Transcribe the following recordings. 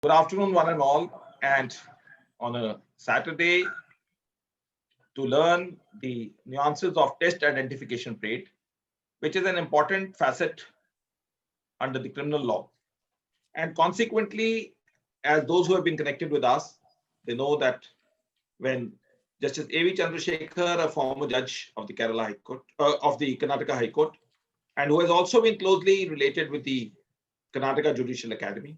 Good afternoon, one and all. And on a Saturday, to learn the nuances of test identification rate, which is an important facet under the criminal law. And consequently, as those who have been connected with us, they know that when Justice A.V. Chandrasekhar, a former judge of the Kerala High Court, of the Karnataka High Court, and who has also been closely related with the Karnataka Judicial Academy,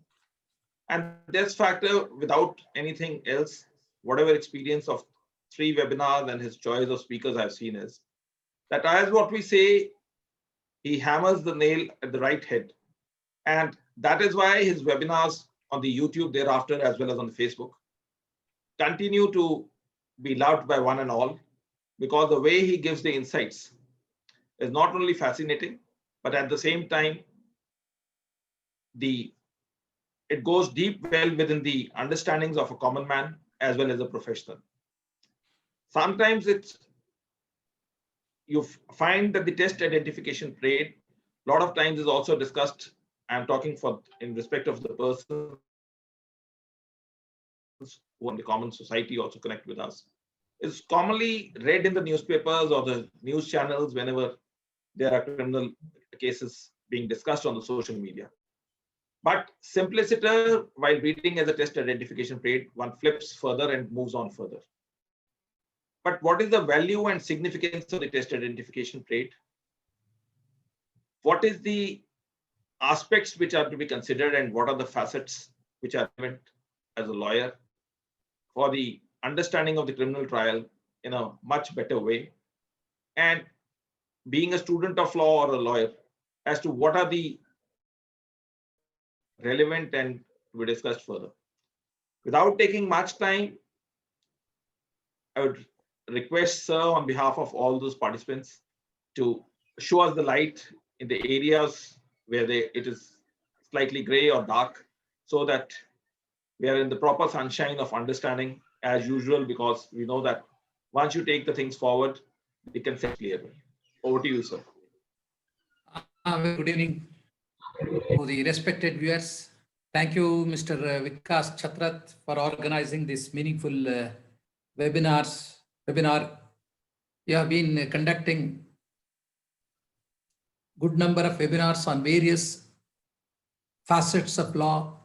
and this factor, without anything else, whatever experience of 3 webinars and his choice of speakers I've seen is that, as what we say, he hammers the nail at the right head. And that is why his webinars on the YouTube thereafter, as well as on the Facebook, continue to be loved by one and all, because the way he gives the insights is not only fascinating, but at the same time, it goes deep well within the understandings of a common man as well as a professional. Sometimes you find that the test identification rate a lot of times is also discussed. I'm talking in respect of the persons who in the common society also connect with us. It's commonly read in the newspapers or the news channels whenever there are criminal cases being discussed on the social media. But simpliciter, while reading as a test identification rate, one flips further and moves on further. But what is the value and significance of the test identification rate? What is the aspects which are to be considered, and what are the facets which are relevant as a lawyer for the understanding of the criminal trial in a much better way? And being a student of law or a lawyer, as to what are the relevant and to be discussed further. Without taking much time, I would request, sir, on behalf of all those participants, to show us the light in the areas where it is slightly gray or dark, so that we are in the proper sunshine of understanding as usual, because we know that once you take the things forward, we can see clearly. Over to you, sir. Good evening to the respected viewers. Thank you, Mr. Vikas Chatrat, for organizing this meaningful webinar. We have been conducting good number of webinars on various facets of law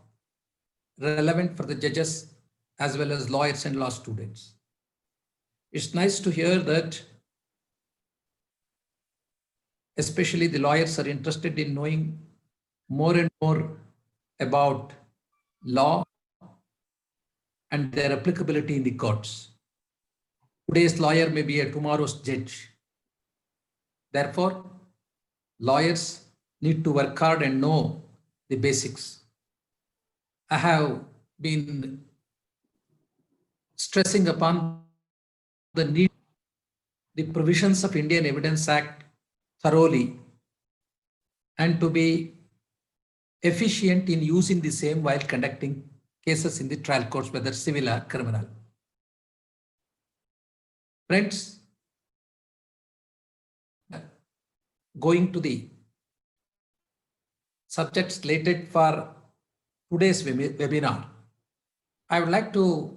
relevant for the judges as well as lawyers and law students. It's nice to hear that especially the lawyers are interested in knowing more and more about law and their applicability in the courts. Today's lawyer may be a tomorrow's judge. Therefore, lawyers need to work hard and know the basics. I have been stressing upon the need, the provisions of Indian Evidence Act thoroughly, and to be efficient in using the same while conducting cases in the trial courts, whether civil or criminal. Friends, going to the subject slated for today's webinar, I would like to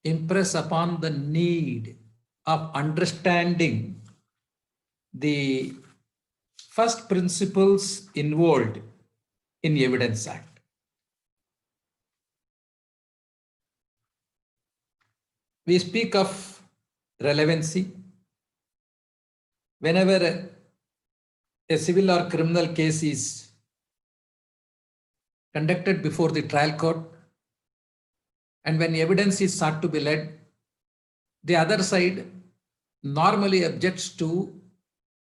impress upon the need of understanding the first principles involved in Evidence Act. We speak of relevancy. Whenever a civil or criminal case is conducted before the trial court, and when evidence is sought to be led, the other side normally objects to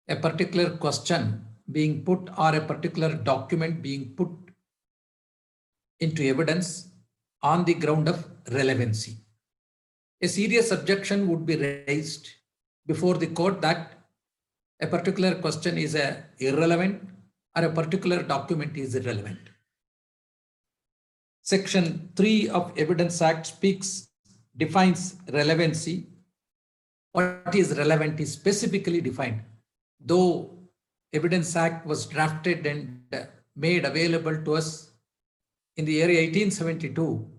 a particular question being put or a particular document being put into evidence on the ground of relevancy. A serious objection would be raised before the court that a particular question is irrelevant or a particular document is irrelevant. Section 3 of Evidence Act defines relevancy. What is relevant is specifically defined. Though Evidence Act was drafted and made available to us in the year 1872,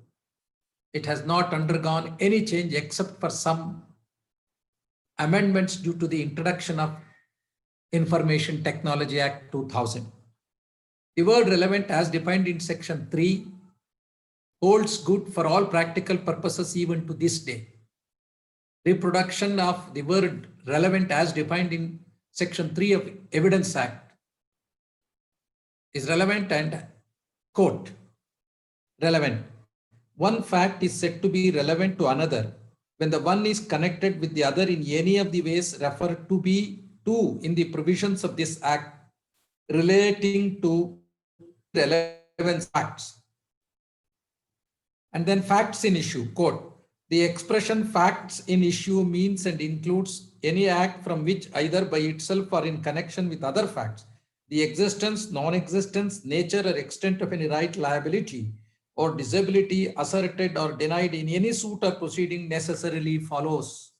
it has not undergone any change except for some amendments due to the introduction of Information Technology Act 2000. The word relevant as defined in section 3 holds good for all practical purposes even to this day. Reproduction of the word relevant as defined in section 3 of Evidence Act is relevant and quote, relevant. One fact is said to be relevant to another when the one is connected with the other in any of the ways referred to be to in the provisions of this act relating to relevant facts. And then facts in issue, quote, the expression facts in issue means and includes any act from which either by itself or in connection with other facts, the existence, non-existence, nature or extent of any right, liability or disability asserted or denied in any suit or proceeding necessarily follows.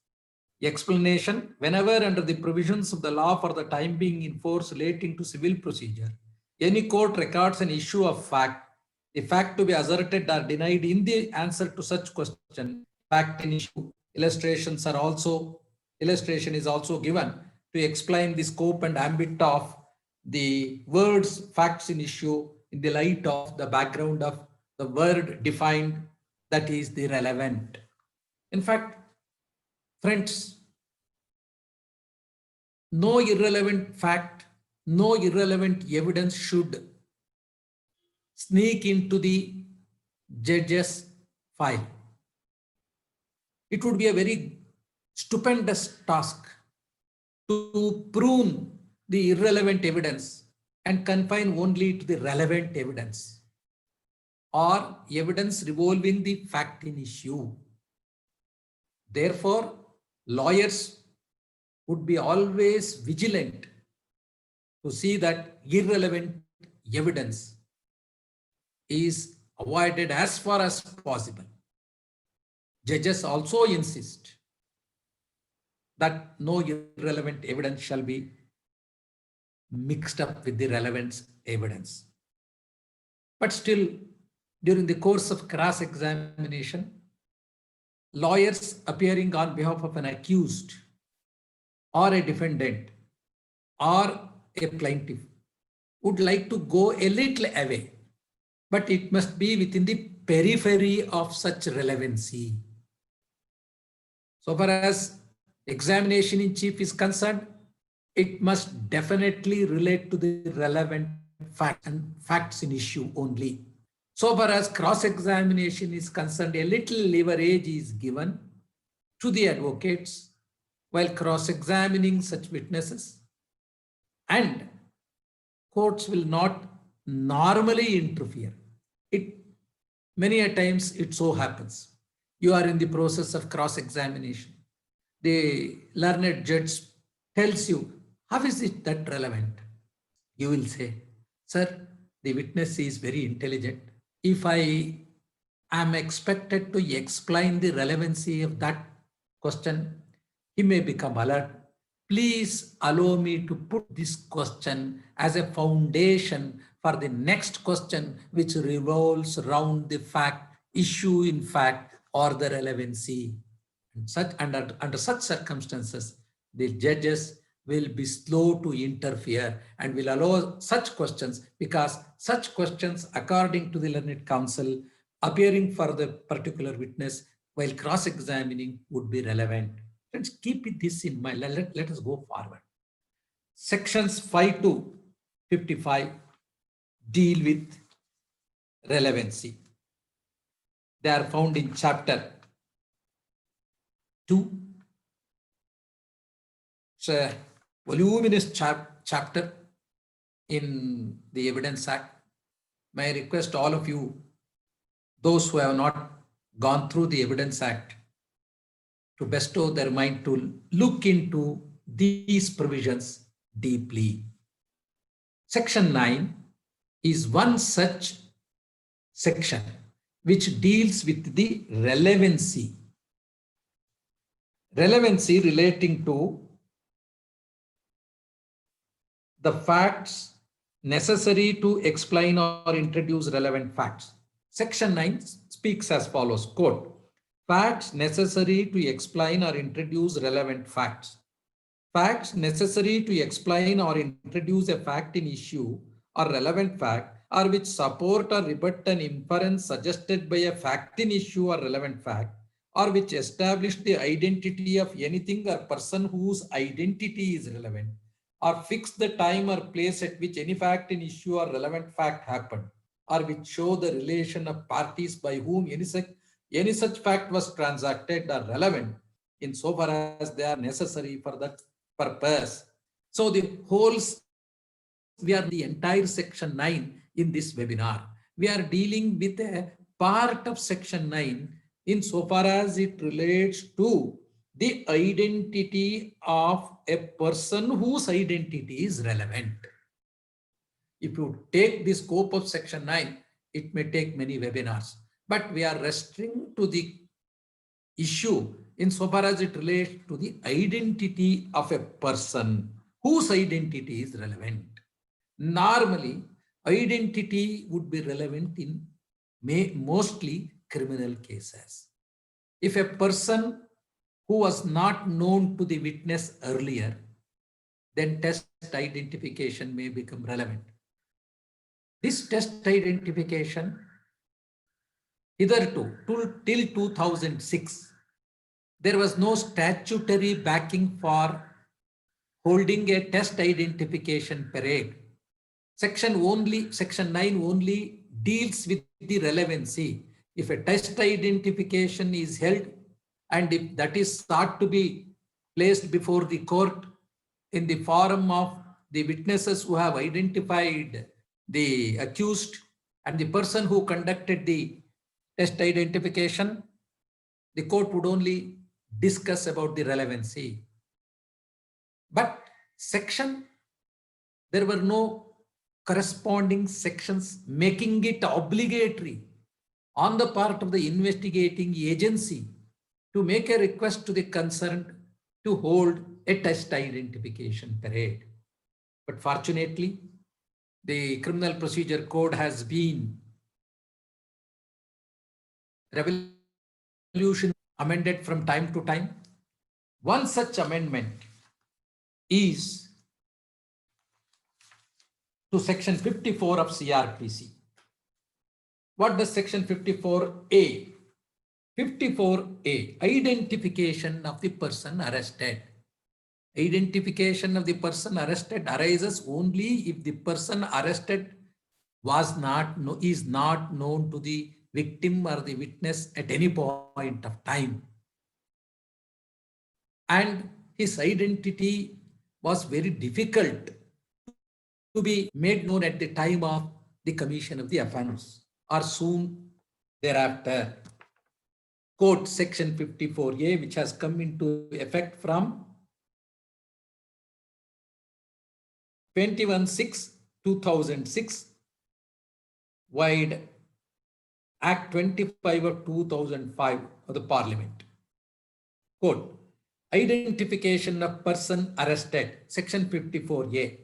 Explanation, whenever under the provisions of the law for the time being in force relating to civil procedure, any court records an issue of fact, the fact to be asserted or denied in the answer to such question, fact in issue, illustration is also given to explain the scope and ambit of the words facts in issue in the light of the background of the word defined, that is the relevant. In fact, friends, no irrelevant fact, no irrelevant evidence should sneak into the judge's file. It would be a very stupendous task to prune the irrelevant evidence and confine only to the relevant evidence or evidence revolving the fact in issue. Therefore, lawyers would be always vigilant to see that irrelevant evidence is avoided as far as possible. Judges also insist that no irrelevant evidence shall be mixed up with the relevant evidence. But still, during the course of cross-examination, lawyers appearing on behalf of an accused or a defendant or a plaintiff would like to go a little away, but it must be within the periphery of such relevancy. So far as examination in chief is concerned, it must definitely relate to the relevant facts and facts in issue only. So far as cross-examination is concerned, a little leverage is given to the advocates while cross-examining such witnesses, and courts will not normally interfere. Many a times it so happens. You are in the process of cross-examination. The learned judge tells you, how is it that relevant? You will say, sir, the witness is very intelligent. If I am expected to explain the relevancy of that question, he may become alert. Please allow me to put this question as a foundation for the next question, which revolves around the fact, issue in fact, or the relevancy. Under such circumstances, the judges will be slow to interfere and will allow such questions, because such questions, according to the learned counsel, appearing for the particular witness while cross-examining would be relevant. Let's keep this in mind. Let us go forward. Sections 5 to 55 deal with relevancy. They are found in chapter 2. It's a voluminous chapter in the Evidence Act. May I request all of you, those who have not gone through the Evidence Act, to bestow their mind to look into these provisions deeply. Section 9 is one such section which deals with the relevancy. Relevancy relating to the facts necessary to explain or introduce relevant facts. Section 9 speaks as follows, quote, facts necessary to explain or introduce relevant facts. Facts necessary to explain or introduce a fact in issue or relevant fact, or which support or rebut an inference suggested by a fact in issue or relevant fact, or which establish the identity of anything or person whose identity is relevant, or fix the time or place at which any fact in issue or relevant fact happened, or which show the relation of parties by whom any such fact was transacted are relevant insofar as they are necessary for that purpose. So we are the entire section 9 in this webinar. We are dealing with a part of section 9 insofar as it relates to the identity of a person whose identity is relevant. If you take the scope of section 9, it may take many webinars, but we are restricting to the issue insofar as it relates to the identity of a person whose identity is relevant. Normally, identity would be relevant in mostly criminal cases. If a person who was not known to the witness earlier, then test identification may become relevant. This test identification, hitherto, till 2006, there was no statutory backing for holding a test identification parade. Section 9 only deals with the relevancy. If a test identification is held and if that is thought to be placed before the court in the forum of the witnesses who have identified the accused and the person who conducted the test identification, the court would only discuss about the relevancy. But there were no corresponding sections making it obligatory on the part of the investigating agency to make a request to the concerned to hold a test identification parade. But fortunately, the Criminal Procedure Code has been amended from time to time. One such amendment is to section 54 of CRPC. What does section 54A? 54A, identification of the person arrested. Identification of the person arrested arises only if the person arrested is not known to the victim or the witness at any point of time. And his identity was very difficult to be made known at the time of the commission of the offense or soon thereafter. Quote section 54A, which has come into effect from 21/6/2006, wide Act 25 of 2005 of the Parliament. Quote, identification of person arrested, section 54A,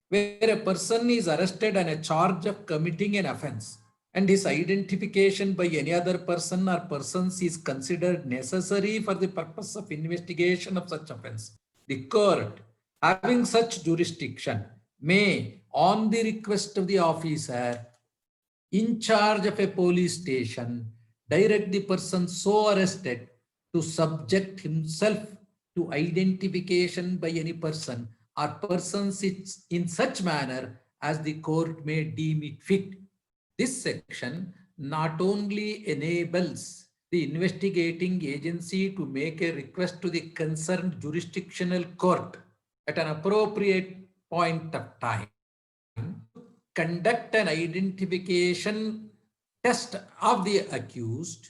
where a person is arrested on a charge of committing an offense and his identification by any other person or persons is considered necessary for the purpose of investigation of such offense. The court, having such jurisdiction, may, on the request of the officer in charge of a police station, direct the person so arrested to subject himself to identification by any person or persons in such manner as the court may deem it fit. This section not only enables the investigating agency to make a request to the concerned jurisdictional court at an appropriate point of time, conduct an identification test of the accused,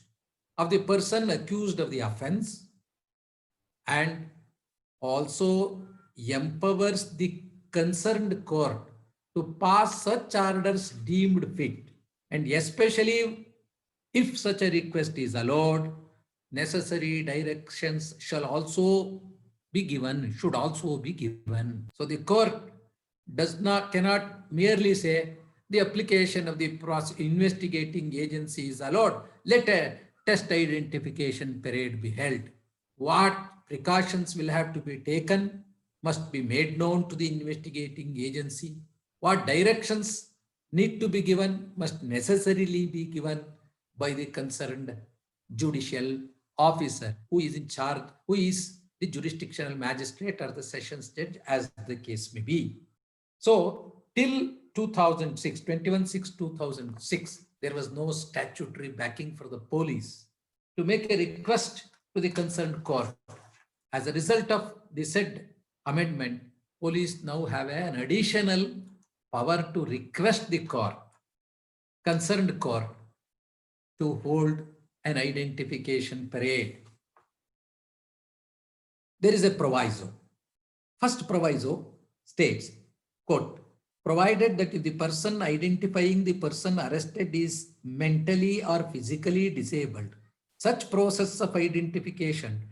of the person accused of the offense, and also empowers the concerned court to pass such orders deemed fit. And especially if such a request is allowed, necessary directions should also be given. So the court cannot merely say, the application of the investigating agency is allowed, let a test identification parade be held. What precautions will have to be taken must be made known to the investigating agency. What directions need to be given must necessarily be given by the concerned judicial officer who is in charge, who is the jurisdictional magistrate or the sessions judge, as the case may be. So till 2006, 21/6/2006, there was no statutory backing for the police to make a request to the concerned court. As a result of the said amendment, police now have an additional power to request the court, concerned court, to hold an identification parade. There is a proviso. First proviso states, quote, provided that if the person identifying the person arrested is mentally or physically disabled, such process of identification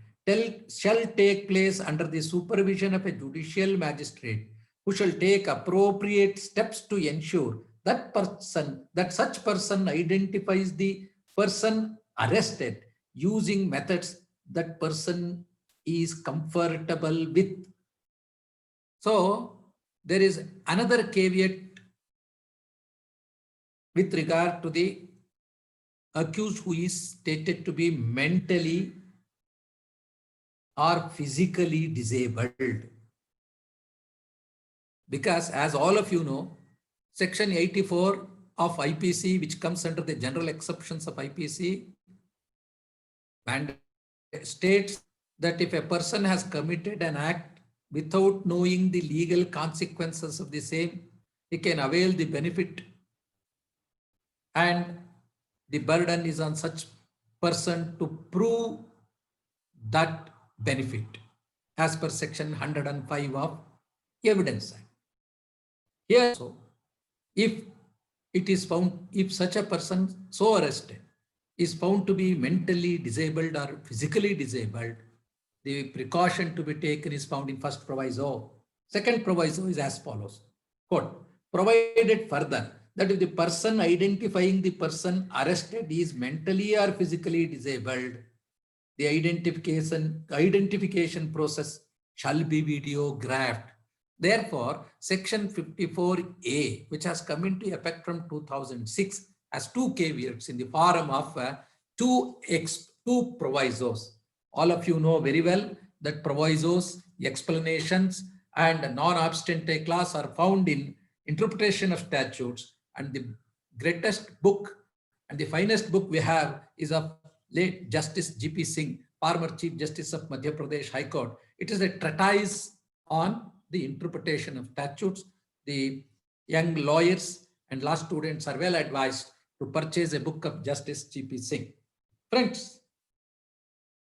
shall take place under the supervision of a judicial magistrate who shall take appropriate steps to ensure that such person identifies the person arrested using methods that person is comfortable with. So there is another caveat with regard to the accused who is stated to be mentally or physically disabled. Because as all of you know, Section 84 of IPC, which comes under the general exceptions of IPC, states that if a person has committed an act without knowing the legal consequences of the same, he can avail the benefit, and the burden is on such person to prove that benefit as per Section 105 of Evidence Act. Here also, if it is found, if such a person so arrested is found to be mentally disabled or physically disabled, the precaution to be taken is found in first proviso. Second proviso is as follows. Quote, provided further that if the person identifying the person arrested is mentally or physically disabled, the identification process shall be videographed. Therefore, Section 54A, which has come into effect from 2006, has two caveats in the form of two provisos. All of you know very well that provisos, explanations, and non-obstante clause are found in interpretation of statutes, and the greatest book and the finest book we have is of late Justice G.P. Singh, former Chief Justice of Madhya Pradesh High Court. It is a treatise on the interpretation of statutes. The young lawyers and law students are well advised to purchase a book of Justice G.P. Singh. Friends,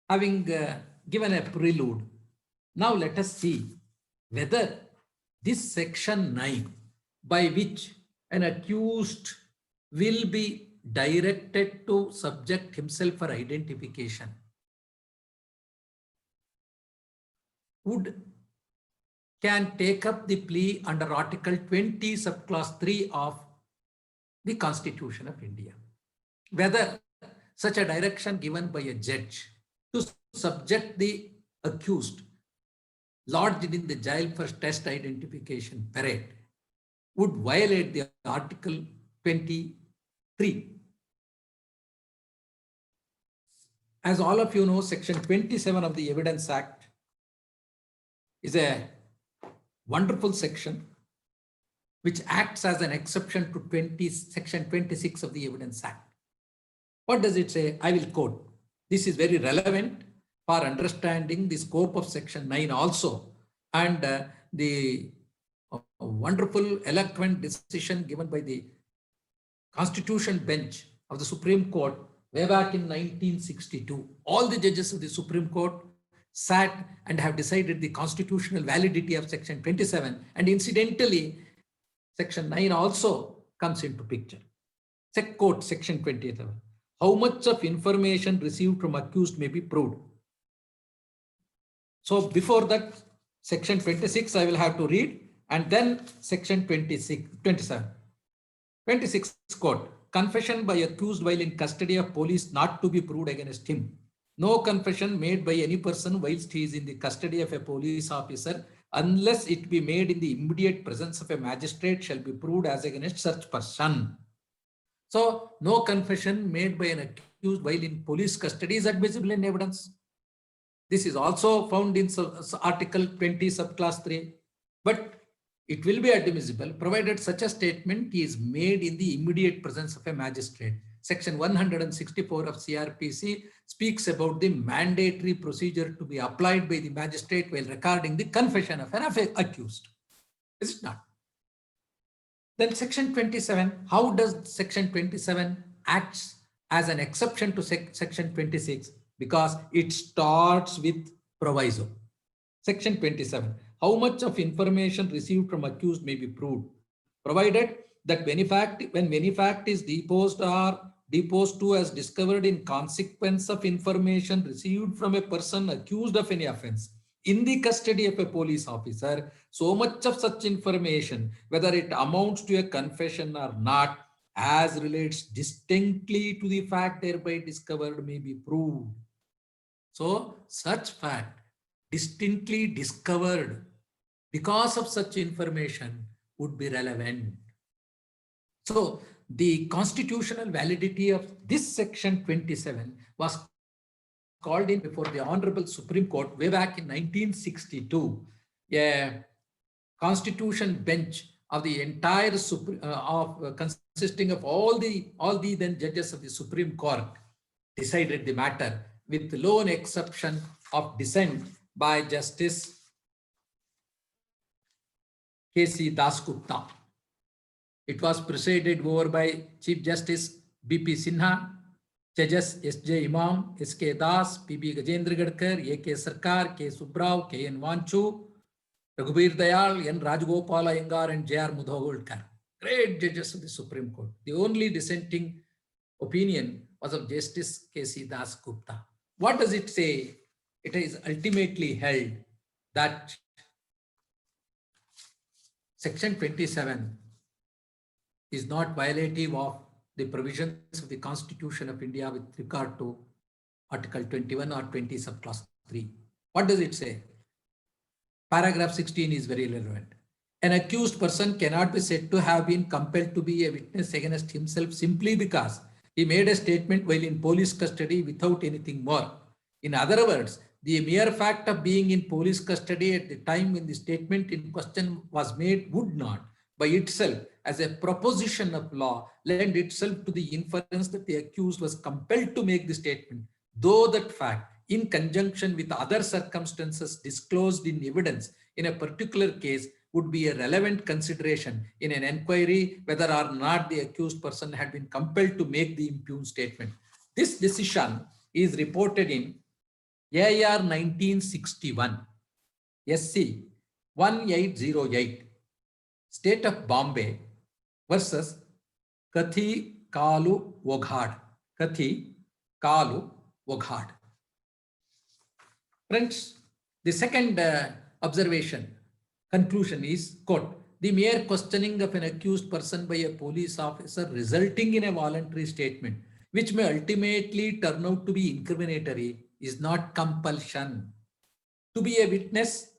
having given a prelude, now let us see whether this Section 9, by which an accused will be directed to subject himself for identification, can take up the plea under Article 20, subclause 3 of the Constitution of India. Whether such a direction given by a judge to subject the accused lodged in the jail for test identification parade would violate the Article 23. As all of you know, Section 27 of the Evidence Act is a wonderful section which acts as an exception to Section 26 of the Evidence Act. What does it say? I will quote. This is very relevant for understanding the scope of Section 9 also, and the wonderful eloquent decision given by the Constitutional Bench of the Supreme Court way back in 1962. All the judges of the Supreme Court sat and have decided the constitutional validity of Section 27, and incidentally, Section 9 also comes into picture. Quote Section 27. How much of information received from accused may be proved. So before that, Section 26 I will have to read, and then Section 27. 26 quote, confession by accused while in custody of police not to be proved against him. No confession made by any person whilst he is in the custody of a police officer, unless it be made in the immediate presence of a magistrate, shall be proved as against such person. So no confession made by an accused while in police custody is admissible in evidence. This is also found in Article 20, subclass 3. But it will be admissible provided such a statement is made in the immediate presence of a magistrate. Section 164 of CRPC speaks about the mandatory procedure to be applied by the magistrate while recording the confession of an accused. Is it not? Then Section 27, how does Section 27 acts as an exception to Section 26? Because it starts with proviso. Section 27, how much of information received from accused may be proved, provided that when any fact is deposed or deposed to as discovered in consequence of information received from a person accused of any offense in the custody of a police officer, so much of such information, whether it amounts to a confession or not, as relates distinctly to the fact thereby discovered, may be proved. So such fact distinctly discovered because of such information would be relevant. So the constitutional validity of this Section 27 was called in before the Honorable Supreme Court way back in 1962. A constitution bench of the entire consisting of all the then judges of the Supreme Court decided the matter, with lone exception of dissent by Justice K.C. Dasgupta. It was presided over by Chief Justice B.P. Sinha, Judges S.J. Imam, S.K. Das, P.B. Gajendra Gadkar, A.K. Sarkar, K. Subrao, K.N. Vanchu, Raghubir Dayal, N. Rajagopal Iyengar, and J.R. Mudhogodkar. Great judges of the Supreme Court. The only dissenting opinion was of Justice K.C. Dasgupta. What does it say? It is ultimately held that Section 27 is not violative of the provisions of the Constitution of India with regard to Article 21 or 20 subclass 3. What does it say? Paragraph 16 is very relevant. An accused person cannot be said to have been compelled to be a witness against himself simply because he made a statement while in police custody without anything more. In other words, the mere fact of being in police custody at the time when the statement in question was made would not, by itself, as a proposition of law, lend itself to the inference that the accused was compelled to make the statement, though that fact, in conjunction with other circumstances disclosed in evidence in a particular case, would be a relevant consideration in an inquiry whether or not the accused person had been compelled to make the impugned statement. This decision is reported in AR 1961, SC 1808, State of Bombay versus Kathi Kalu Woghad. Kathi Kalu Woghad. Friends, the second conclusion is, quote, the mere questioning of an accused person by a police officer resulting in a voluntary statement, which may ultimately turn out to be incriminatory, is not compulsion. To be a witness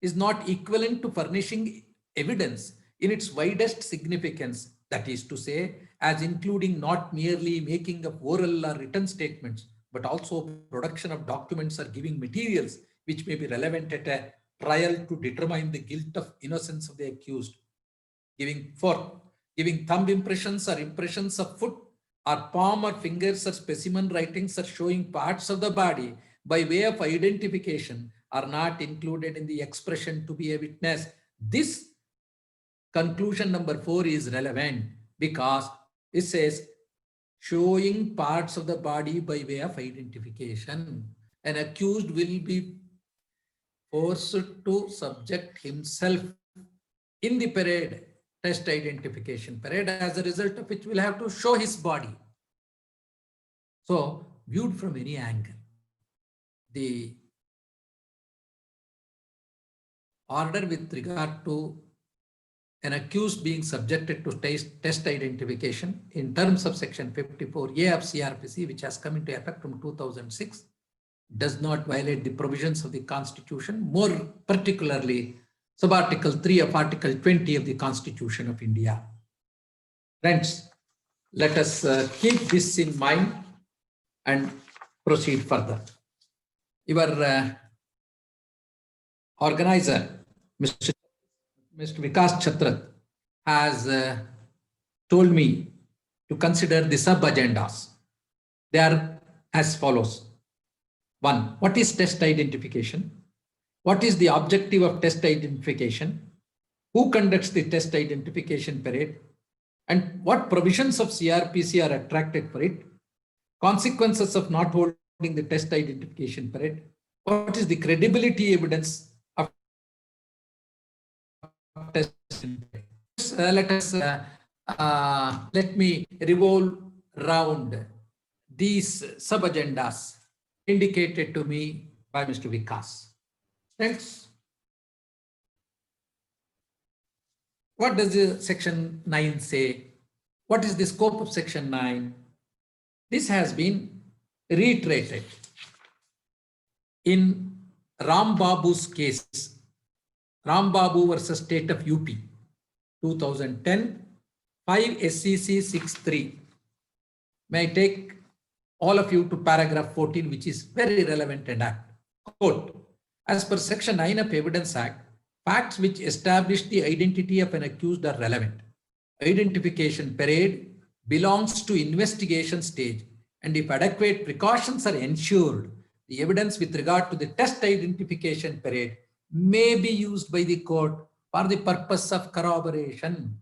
is not equivalent to furnishing evidence in its widest significance, that is to say, as including not merely making of oral or written statements, but also production of documents or giving materials which may be relevant at a trial to determine the guilt of innocence of the accused. Giving thumb impressions or impressions of foot or palm or fingers or specimen writings or showing parts of the body by way of identification are not included in the expression to be a witness. This conclusion number 4 is relevant because it says showing parts of the body by way of identification. An accused will be forced to subject himself in the parade test identification parade, as a result of which will have to show his body. So viewed from any angle, the order with regard to an accused being subjected to test identification in terms of section 54A of CRPC, which has come into effect from 2006, does not violate the provisions of the Constitution, more particularly sub-article 3 of Article 20 of the Constitution of India. Friends, let us keep this in mind and proceed further. Your organizer, Mr. Vikas Chatrat, has told me to consider the sub-agendas. They are as follows. 1. What is test identification? What is the objective of test identification? Who conducts the test identification parade? And what provisions of CRPC are attracted for it? Consequences of not holding the test identification parade? What is the credibility evidence of test? Let me revolve around these sub-agendas indicated to me by Mr. Vikas. Thanks. What does the section 9 say? What is the scope of section 9? This has been reiterated in Ram Babu's case, Ram Babu versus State of UP, 2010, 5 SCC 63. May I take all of you to paragraph 14, which is very relevant and apt. Quote, as per section 9 of Evidence Act, facts which establish the identity of an accused are relevant. Identification parade belongs to investigation stage, and if adequate precautions are ensured, the evidence with regard to the test identification parade may be used by the court for the purpose of corroboration.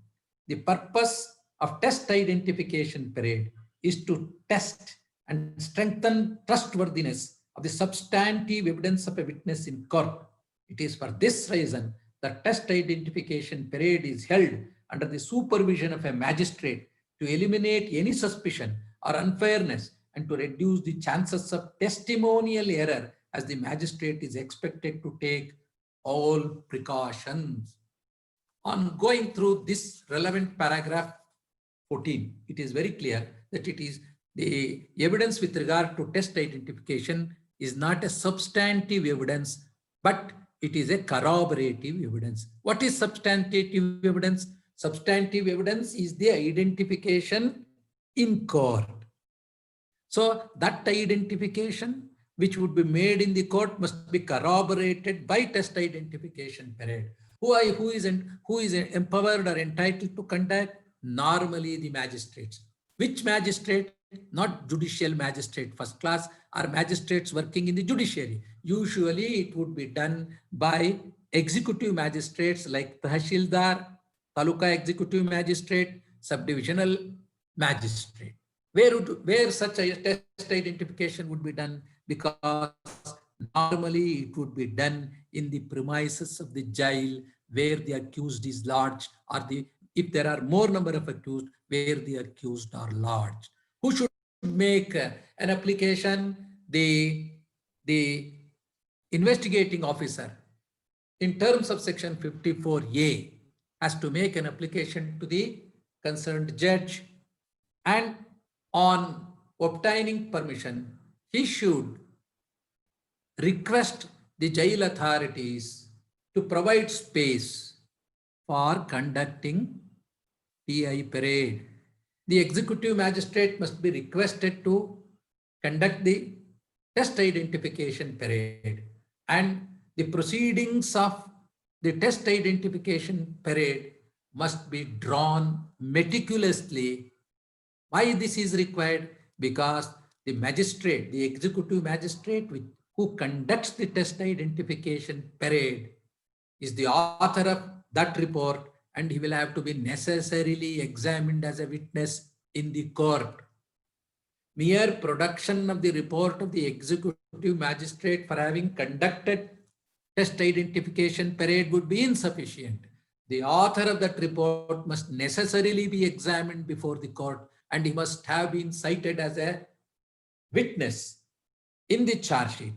The purpose of test identification parade is to test and strengthen trustworthiness of the substantive evidence of a witness in court. It is for this reason that test identification parade is held under the supervision of a magistrate to eliminate any suspicion or unfairness and to reduce the chances of testimonial error, as the magistrate is expected to take all precautions. On going through this relevant paragraph 14, it is very clear that it is the evidence with regard to test identification is not a substantive evidence, but it is a corroborative evidence. What is substantive evidence? Substantive evidence is the identification in court. So that identification which would be made in the court must be corroborated by test identification parade. Who is empowered or entitled to conduct? Normally the magistrates. Which magistrate? Not judicial magistrate first class or magistrates working in the judiciary. Usually it would be done by executive magistrates like Tahsildar, Taluka executive magistrate, subdivisional magistrate. Where such a test identification would be done? Because normally it would be done in the premises of the jail where the accused is lodged, or if there are more number of accused, where the accused are lodged. Who should make an application? The investigating officer, in terms of section 54A, has to make an application to the concerned judge, and on obtaining permission, he should request the jail authorities to provide space for conducting TI parade. The executive magistrate must be requested to conduct the test identification parade, and the proceedings of the test identification parade must be drawn meticulously. Why this is required? Because the magistrate, the executive magistrate who conducts the test identification parade is the author of that report, and he will have to be necessarily examined as a witness in the court. Mere production of the report of the executive magistrate for having conducted test identification parade would be insufficient. The author of that report must necessarily be examined before the court, and he must have been cited as a witness in the charge sheet.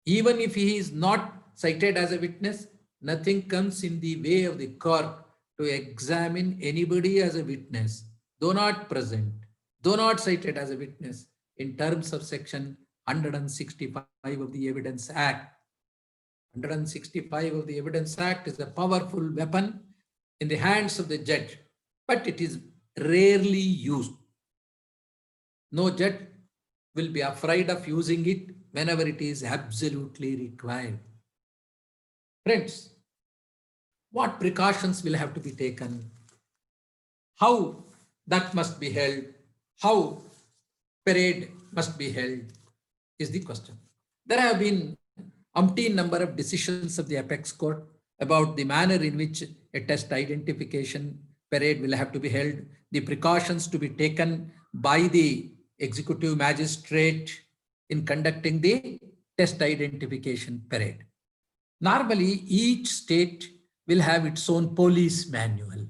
Even if he is not cited as a witness, nothing comes in the way of the court to examine anybody as a witness, though not present, though not cited as a witness, in terms of section 165 of the Evidence Act. 165 of the Evidence Act is a powerful weapon in the hands of the judge, but it is rarely used. No judge will be afraid of using it whenever it is absolutely required. Friends, what precautions will have to be taken? How that must be held? How parade must be held is the question. There have been umpteen number of decisions of the apex court about the manner in which a test identification parade will have to be held, the precautions to be taken by the executive magistrate in conducting the test identification parade. Normally, each state will have its own police manual.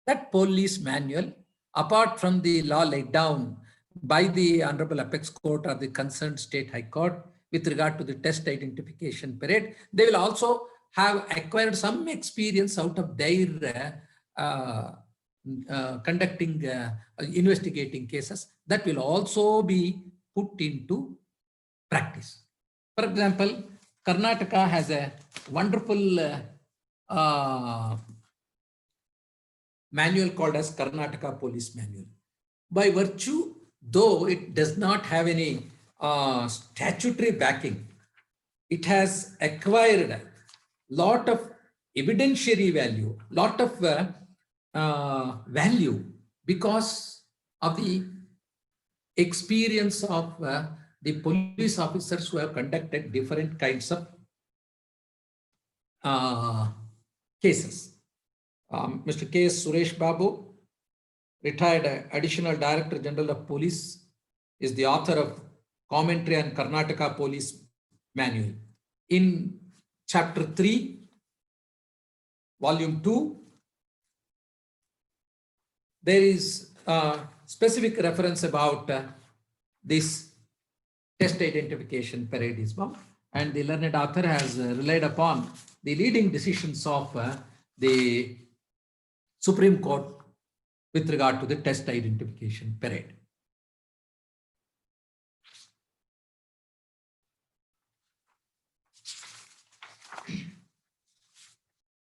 That police manual, apart from the law laid down by the Honorable Apex Court or the concerned state high court with regard to the test identification parade, they will also have acquired some experience out of their conducting, investigating cases that will also be put into practice. For example, Karnataka has a wonderful manual called as Karnataka Police Manual. By virtue, though it does not have any statutory backing, it has acquired a lot of evidentiary value, lot of value because of the experience of the police officers who have conducted different kinds of cases. Mr. K.S. Suresh Babu, retired Additional Director General of Police, is the author of Commentary on Karnataka Police Manual. In Chapter 3, Volume 2, there is a specific reference about this test identification paradism, and the learned author has relied upon the leading decisions of the Supreme Court with regard to the test identification parade.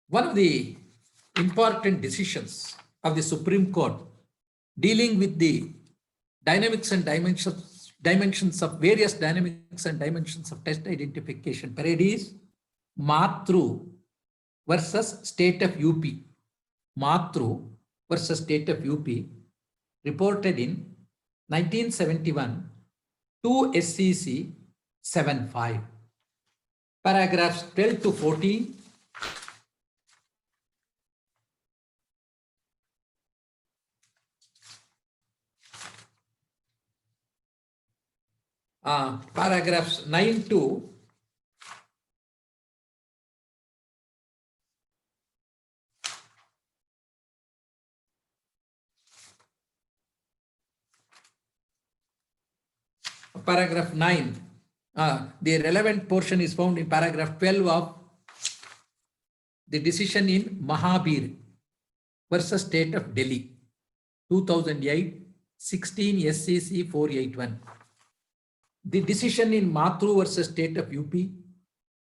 One of the important decisions of the Supreme Court dealing with the dynamics and dimensions of various dynamics and dimensions of test identification parade is Matru versus State of UP. Matru versus State of UP, reported in 1971 to SCC 75. Paragraphs 12 to 14, paragraphs 9 to 9. The relevant portion is found in paragraph 12 of the decision in Mahabir versus State of Delhi, 2008, 16 SCC 481. The decision in Matru versus State of UP,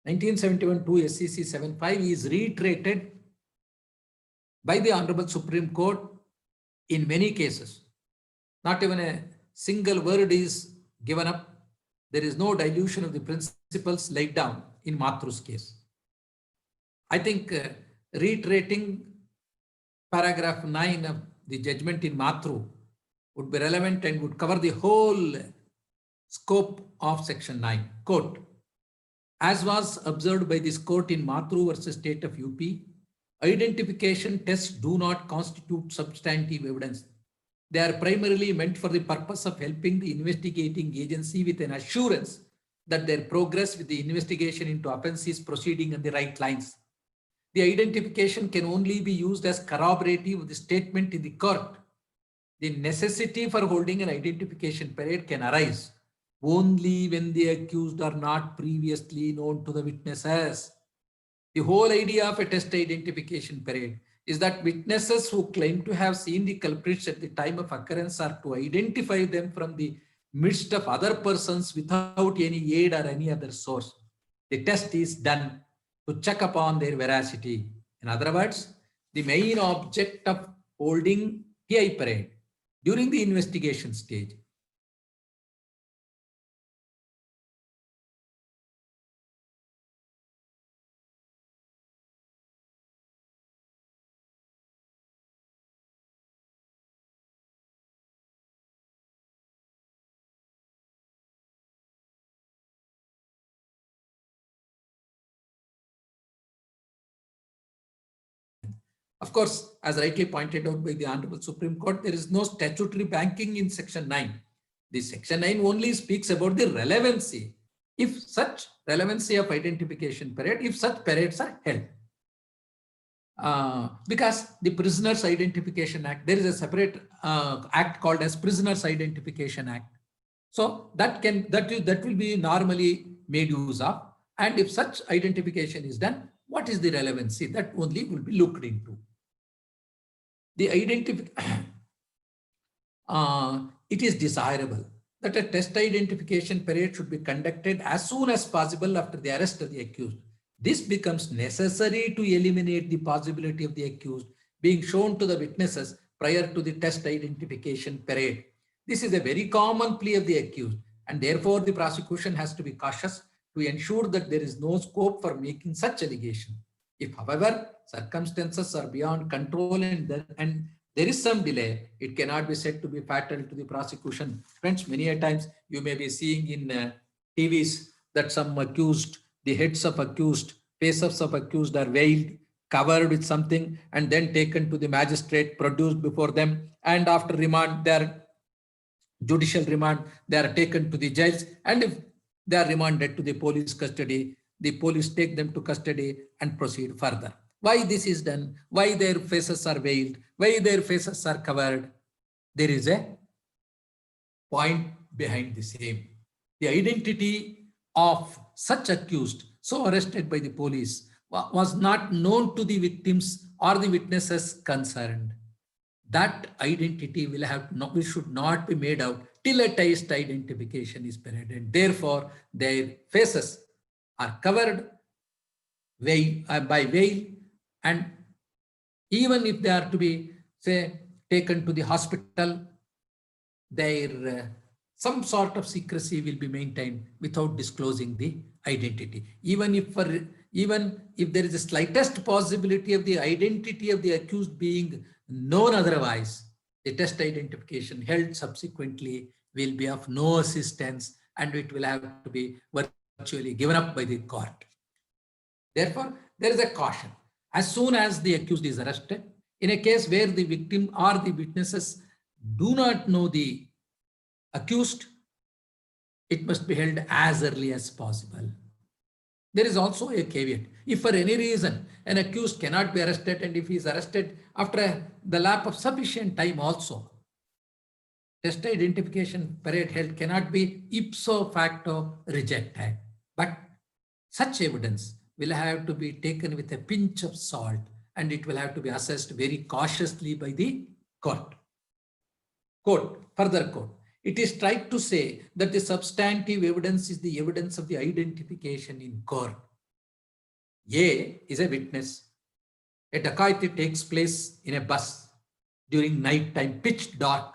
1971 to SCC 75 is reiterated by the Honorable Supreme Court in many cases. Not even a single word is given up. There is no dilution of the principles laid down in Matru's case. I think reiterating paragraph 9 of the judgment in Matru would be relevant and would cover the whole scope of section 9. Quote, as was observed by this court in Matru versus State of UP, identification tests do not constitute substantive evidence. They are primarily meant for the purpose of helping the investigating agency with an assurance that their progress with the investigation into offense is proceeding on the right lines. The identification can only be used as corroborative of the statement in the court. The necessity for holding an identification parade can arise only when the accused are not previously known to the witnesses. The whole idea of a test identification parade is that witnesses who claim to have seen the culprits at the time of occurrence are to identify them from the midst of other persons without any aid or any other source. The test is done to check upon their veracity. In other words, the main object of holding TI parade during the investigation stage Of course, as rightly pointed out by the Honorable Supreme Court, there is no statutory banking in Section 9. The Section 9 only speaks about the relevancy. If such relevancy of identification parade, if such parades are held. Because the Prisoners Identification Act, there is a separate act called as Prisoners Identification Act. So that will be normally made use of. And if such identification is done, what is the relevancy? That only will be looked into. The it is desirable that a test identification parade should be conducted as soon as possible after the arrest of the accused. This becomes necessary to eliminate the possibility of the accused being shown to the witnesses prior to the test identification parade. This is a very common plea of the accused, and therefore the prosecution has to be cautious to ensure that there is no scope for making such allegation. If, however, circumstances are beyond control and there is some delay, it cannot be said to be fatal to the prosecution. Friends, many a times you may be seeing in TVs that some accused, the heads of accused, faces of accused are veiled, covered with something, and then taken to the magistrate, produced before them, and after remand, their judicial remand, they are taken to the jails, and if they are remanded to the police custody, the police take them to custody and proceed further. Why this is done? Why their faces are veiled? Why their faces are covered? There is a point behind the same. The identity of such accused, so arrested by the police, was not known to the victims or the witnesses concerned. That identity will should not be made out till a test identification is paraded. Therefore, their faces are covered by veil, and even if they are to be, say, taken to the hospital, their some sort of secrecy will be maintained without disclosing the identity. Even if there is a slightest possibility of the identity of the accused being known otherwise, the test identification held subsequently will be of no assistance, and it will have to be virtually given up by the court. Therefore, there is a caution. As soon as the accused is arrested, in a case where the victim or the witnesses do not know the accused, it must be held as early as possible. There is also a caveat. If for any reason an accused cannot be arrested, and if he is arrested after the lapse of sufficient time also, test identification parade held cannot be ipso facto rejected. But such evidence will have to be taken with a pinch of salt, and it will have to be assessed very cautiously by the court. Further quote. It is tried to say that the substantive evidence is the evidence of the identification in court. A is a witness. A dacoity takes place in a bus during night time, pitch dark.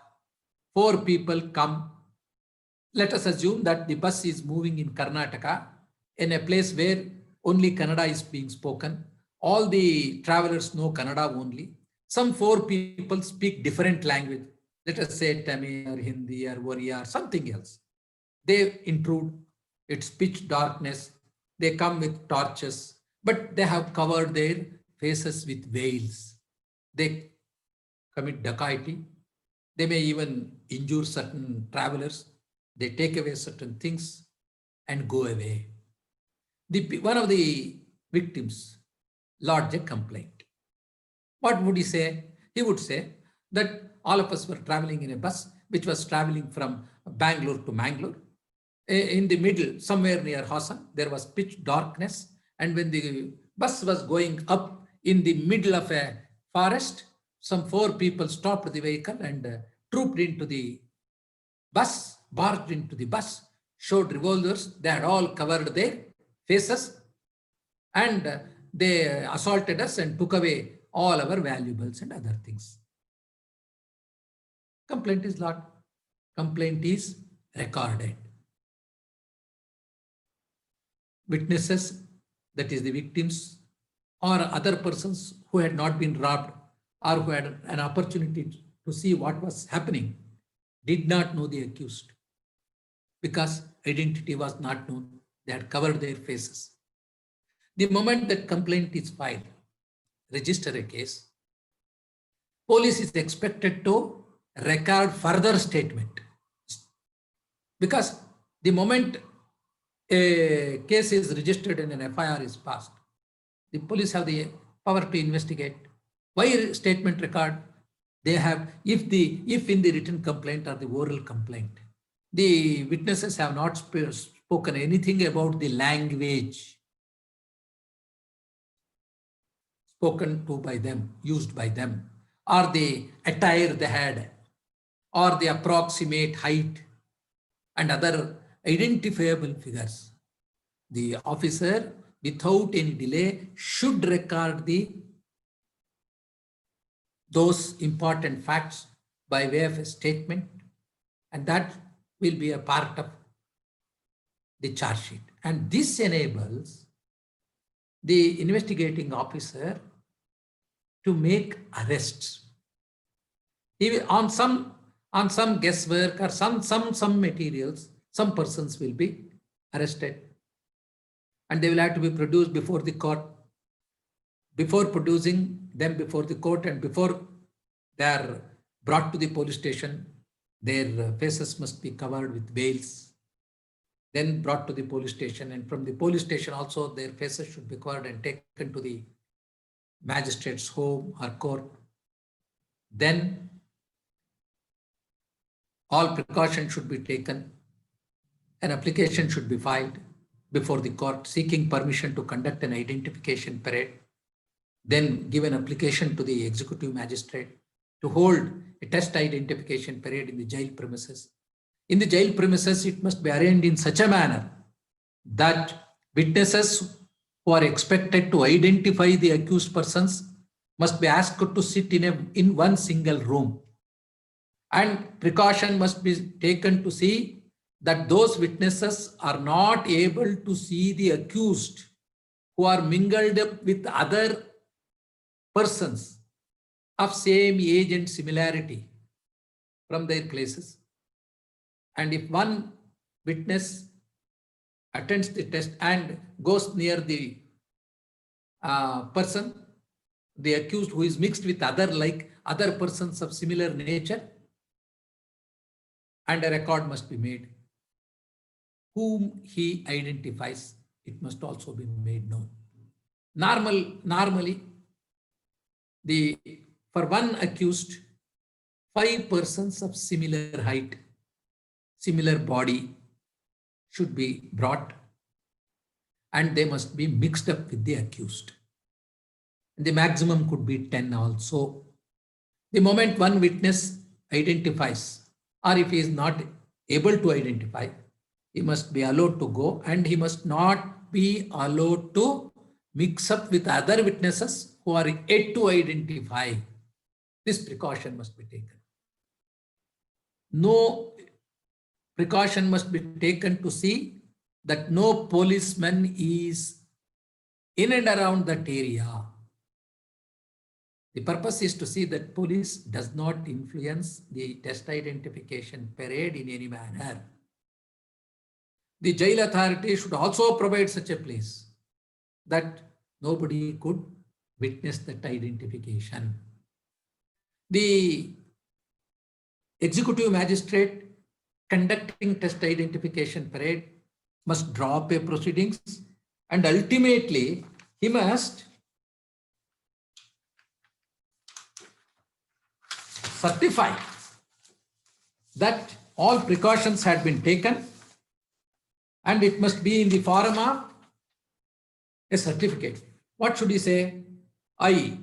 4 people come. Let us assume that the bus is moving in Karnataka, in a place where only Kannada is being spoken. All the travelers know Kannada only. Some 4 people speak different language. Let us say Tamil or Hindi or Oriya or something else. They intrude. It's pitch darkness. They come with torches, but they have covered their faces with veils. They commit dacoity. They may even injure certain travelers. They take away certain things and go away. One of the victims lodged a complaint. What would he say? He would say that all of us were traveling in a bus which was traveling from Bangalore to Mangalore. In the middle, somewhere near Hassan, there was pitch darkness. And when the bus was going up in the middle of a forest, some 4 people stopped the vehicle and trooped into the bus, barged into the bus, showed revolvers. They had all covered their faces and they assaulted us and took away all our valuables and other things. Complaint is lodged. Complaint is recorded. Witnesses, that is the victims or other persons who had not been robbed or who had an opportunity to see what was happening, did not know the accused because identity was not known. They had covered their faces. The moment that complaint is filed, register a case, police is expected to record further statement. Because the moment a case is registered and an FIR is passed, the police have the power to investigate. Why statement record? They have, if in the written complaint or the oral complaint, the witnesses have not spoken anything about the language spoken to by them, used by them, or the attire they had, or the approximate height and other identifiable figures, the officer, without any delay, should record those important facts by way of a statement, and that will be a part of the charge sheet. And this enables the investigating officer to make arrests. Even on some guesswork or some materials, some persons will be arrested and they will have to be produced before the court. Before producing them before the court and before they are brought to the police station, their faces must be covered with veils, then brought to the police station, and from the police station also their faces should be covered and taken to the magistrate's home or court. Then all precautions should be taken. An application should be filed before the court seeking permission to conduct an identification parade. Then give an application to the executive magistrate to hold a test identification parade in the jail premises. In the jail premises, it must be arranged in such a manner that witnesses who are expected to identify the accused persons must be asked to sit in one single room. And precaution must be taken to see that those witnesses are not able to see the accused who are mingled up with other persons of same age and similarity from their places. And if one witness attends the test and goes near the person, the accused who is mixed with other persons of similar nature, and a record must be made. Whom he identifies, it must also be made known. Normally, for one accused, 5 persons of similar height, similar body should be brought, and they must be mixed up with the accused. The maximum could be 10 also. The moment one witness identifies, or if he is not able to identify, he must be allowed to go, and he must not be allowed to mix up with other witnesses who are yet to identify. This precaution must be taken. No precaution must be taken to see that no policeman is in and around that area. The purpose is to see that police does not influence the test identification parade in any manner. The jail authority should also provide such a place that nobody could witness that identification. The executive magistrate conducting test identification parade must draw up a proceedings, and ultimately he must certify that all precautions had been taken, and it must be in the form of a certificate. What should he say? I,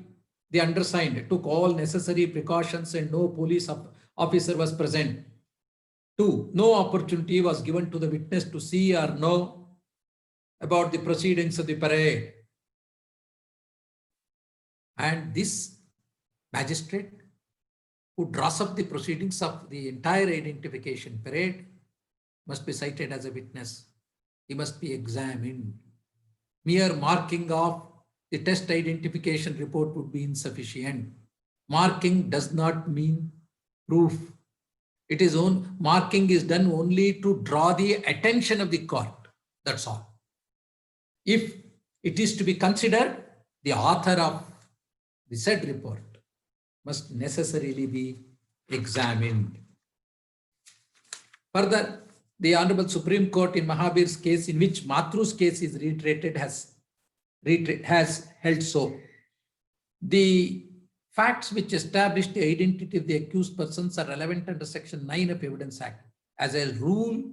The undersigned took all necessary precautions and no police officer was present. 2, no opportunity was given to the witness to see or know about the proceedings of the parade. And this magistrate who draws up the proceedings of the entire identification parade must be cited as a witness. He must be examined. Mere marking of the test identification report would be insufficient. Marking does not mean proof. It is marking is done only to draw the attention of the court. That's all. If it is to be considered, the author of the said report must necessarily be examined. Further, the Honorable Supreme Court in Mahabir's case, in which Matru's case is reiterated, has held so. The facts which establish the identity of the accused persons are relevant under Section 9 of Evidence Act. As a rule,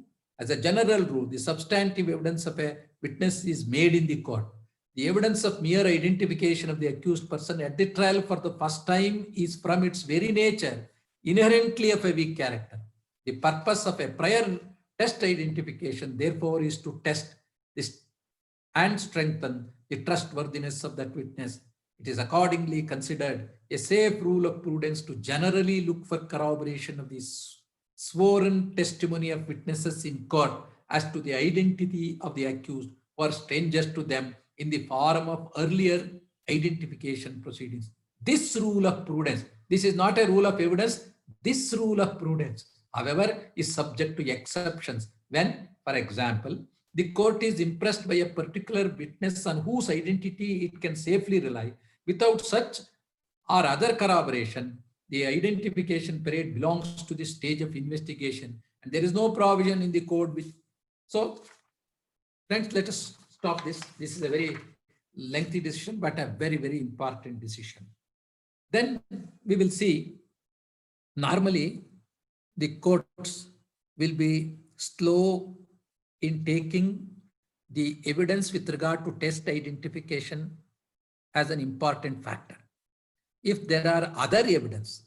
as a general rule, the substantive evidence of a witness is made in the court. The evidence of mere identification of the accused person at the trial for the first time is from its very nature inherently of a weak character. The purpose of a prior test identification, therefore, is to test this and strengthen the trustworthiness of that witness. It is accordingly considered a safe rule of prudence to generally look for corroboration of the sworn testimony of witnesses in court as to the identity of the accused or strangers to them in the form of earlier identification proceedings. This rule of prudence, this is not a rule of evidence, this rule of prudence, however, is subject to exceptions when, for example, the court is impressed by a particular witness on whose identity it can safely rely. Without such or other corroboration, the identification period belongs to the stage of investigation, and there is no provision in the code which. So, friends, let us stop this. This is a very lengthy decision, but a very, very important decision. Then we will see, normally, the courts will be slow in taking the evidence with regard to test identification as an important factor. If there are other evidence,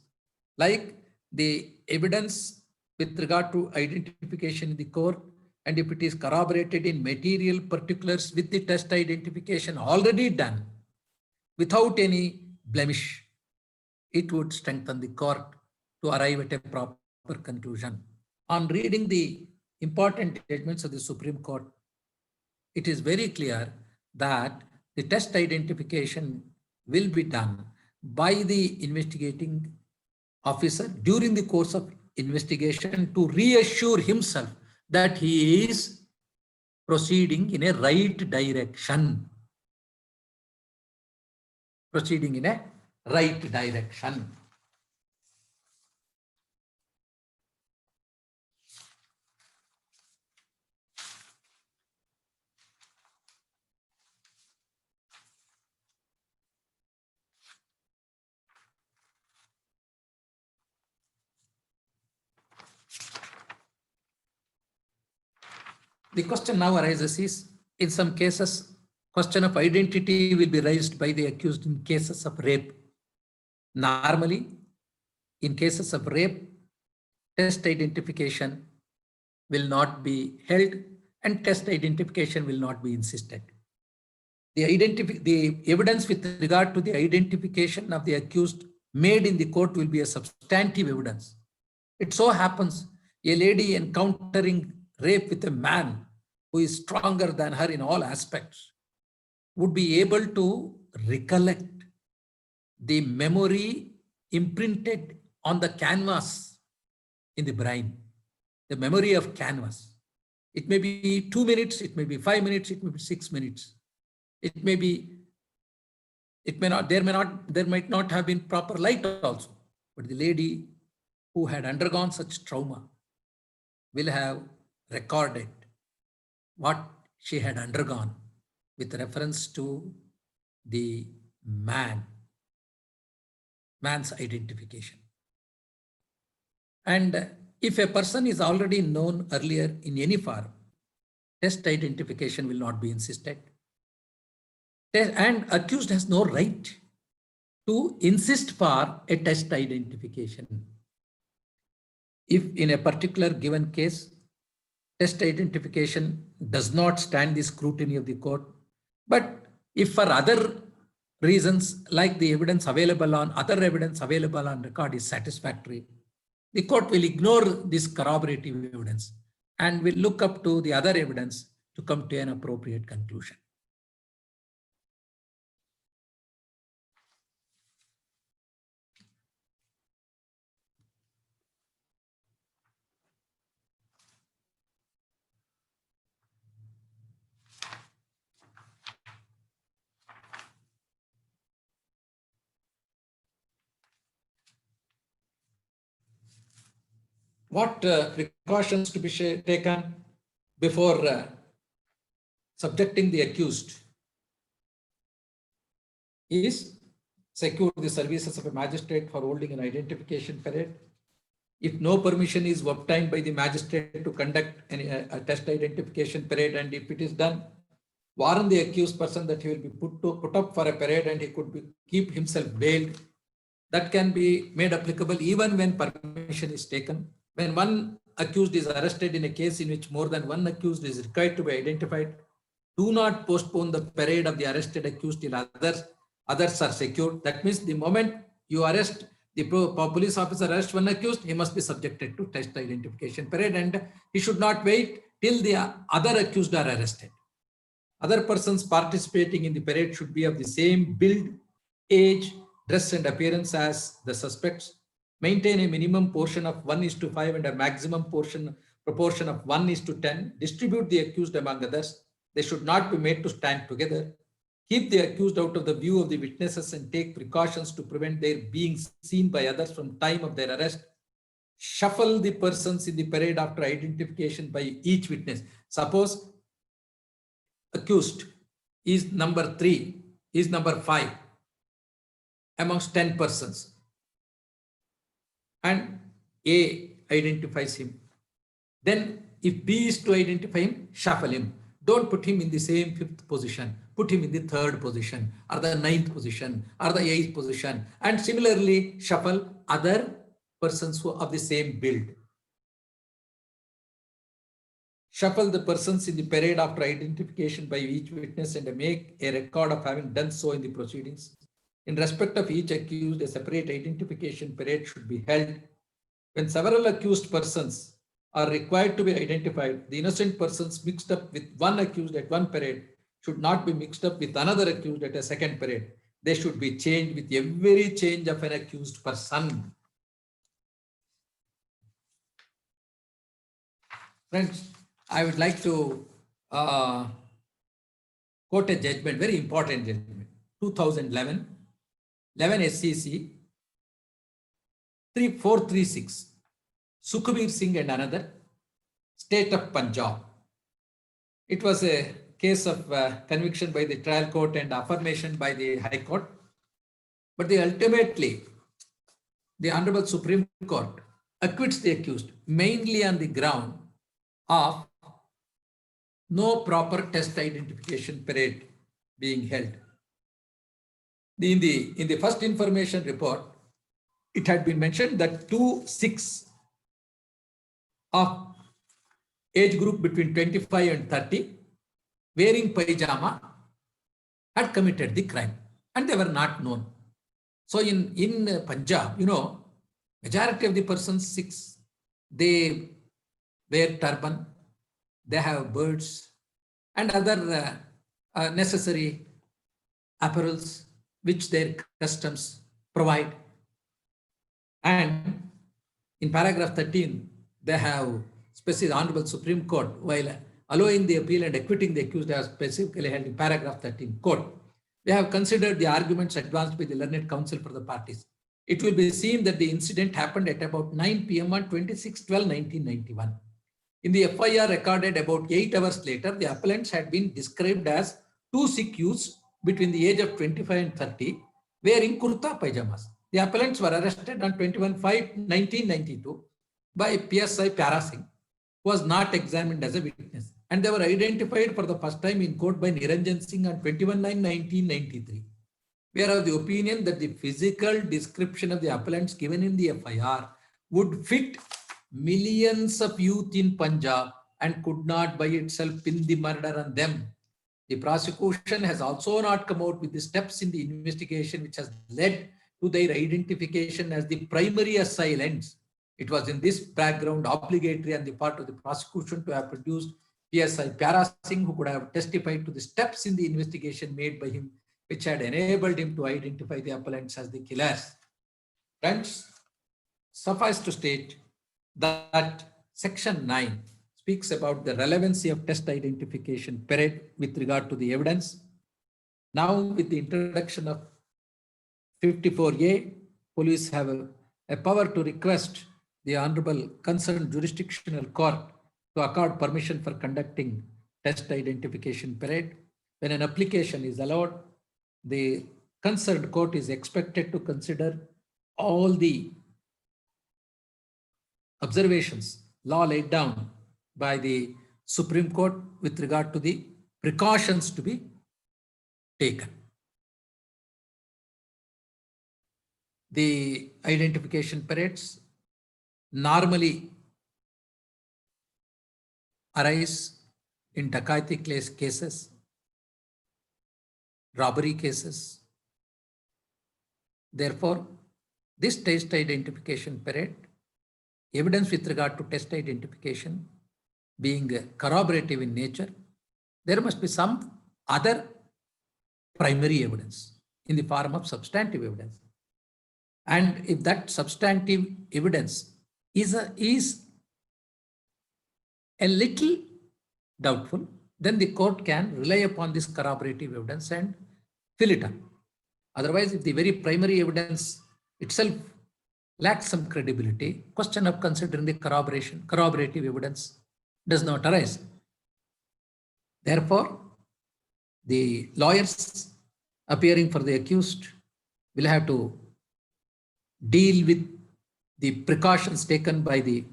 like the evidence with regard to identification in the court, and if it is corroborated in material particulars with the test identification already done, without any blemish, it would strengthen the court to arrive at a proper conclusion. On reading the important judgments of the Supreme Court, it is very clear that the test identification will be done by the investigating officer during the course of investigation to reassure himself that he is proceeding in a right direction. Proceeding in a right direction. The question now arises is, in some cases, question of identity will be raised by the accused in cases of rape. Normally, in cases of rape, test identification will not be held and test identification will not be insisted. The evidence with regard to the identification of the accused made in the court will be a substantive evidence. It so happens a lady encountering rape with a man who is stronger than her in all aspects would be able to recollect the memory imprinted on the canvas in the brain, the memory of canvas. It may be 2 minutes, it may be 5 minutes, it may be 6 minutes. It may be, there might not have been proper light also, but the lady who had undergone such trauma will have recorded what she had undergone with reference to the man's identification. And if a person is already known earlier in any form, test identification will not be insisted. And accused has no right to insist for a test identification. If in a particular given case, test identification does not stand the scrutiny of the court, but if for other reasons like the evidence available on other evidence available on record is satisfactory, the court will ignore this corroborative evidence and will look up to the other evidence to come to an appropriate conclusion. What precautions to be taken before subjecting the accused is secure the services of a magistrate for holding an identification parade. If no permission is obtained by the magistrate to conduct a test identification parade, and if it is done, warn the accused person that he will be put up for a parade and he could keep himself veiled. That can be made applicable even when permission is taken. When one accused is arrested in a case in which more than one accused is required to be identified, do not postpone the parade of the arrested accused till others are secured. That means the moment you arrest, the police officer arrests one accused, he must be subjected to test identification parade, and he should not wait till the other accused are arrested. Other persons participating in the parade should be of the same build, age, dress and appearance as the suspects. Maintain a minimum portion of 1:5 and a maximum proportion of 1:10. Distribute the accused among others. They should not be made to stand together. Keep the accused out of the view of the witnesses and take precautions to prevent their being seen by others from time of their arrest. Shuffle the persons in the parade after identification by each witness. Suppose accused is number 3, is number 5 amongst 10 persons, and A identifies him. Then if B is to identify him, shuffle him. Don't put him in the same 5th position. Put him in the 3rd position or the 9th position or the 8th position. And similarly, shuffle other persons who are of the same build. Shuffle the persons in the parade after identification by each witness and make a record of having done so in the proceedings. In respect of each accused, a separate identification parade should be held. When several accused persons are required to be identified, the innocent persons mixed up with one accused at one parade should not be mixed up with another accused at a second parade. They should be changed with every change of an accused person. Friends, I would like to quote a judgment, very important judgment, 2011, 11 SCC 3436, Sukhbir Singh and another, State of Punjab. It was a case of conviction by the trial court and affirmation by the High Court. But ultimately, the Honorable Supreme Court acquits the accused mainly on the ground of no proper test identification parade being held. In the first information report, it had been mentioned that 2/6 of age group between 25 and 30 wearing pajama had committed the crime and they were not known. So in Punjab, majority of the persons, Sikhs, they wear turban, they have birds and other necessary apparels which their customs provide. And in paragraph 13, they have specific Honorable Supreme Court, while allowing the appeal and acquitting the accused, as specifically held in paragraph 13, quote, we have considered the arguments advanced by the learned counsel for the parties. It will be seen that the incident happened at about 9 p.m. on 26/12/1991. In the FIR recorded about 8 hours later, the appellants had been described as 2 Sikh youths between the age of 25 and 30 wearing kurta pajamas. The appellants were arrested on 21/5/1992 by PSI Pyara Singh, who was not examined as a witness, and they were identified for the first time in court by Niranjan Singh on 21/9/1993. We are of the opinion that the physical description of the appellants given in the FIR would fit millions of youth in Punjab and could not by itself pin the murder on them. The prosecution has also not come out with the steps in the investigation which has led to their identification as the primary assailants. It was in this background obligatory on the part of the prosecution to have produced PSI Pyara Singh, who could have testified to the steps in the investigation made by him, which had enabled him to identify the appellants as the killers. Friends, suffice to state that Section 9 speaks about the relevancy of test identification period with regard to the evidence. Now, with the introduction of 54A, police have a power to request the Honorable Concerned Jurisdictional Court to accord permission for conducting test identification parade. When an application is allowed, the concerned court is expected to consider all the observations, law laid down by the Supreme Court with regard to the precautions to be taken. The identification parades normally arise in Dakaiti cases, robbery cases. Therefore, this test identification parade, evidence with regard to test identification being corroborative in nature, there must be some other primary evidence in the form of substantive evidence. And if that substantive evidence is a little doubtful, then the court can rely upon this corroborative evidence and fill it up. Otherwise, if the very primary evidence itself lacks some credibility, question of considering the corroborative evidence does not arise. Therefore, the lawyers appearing for the accused will have to deal with the precautions taken by the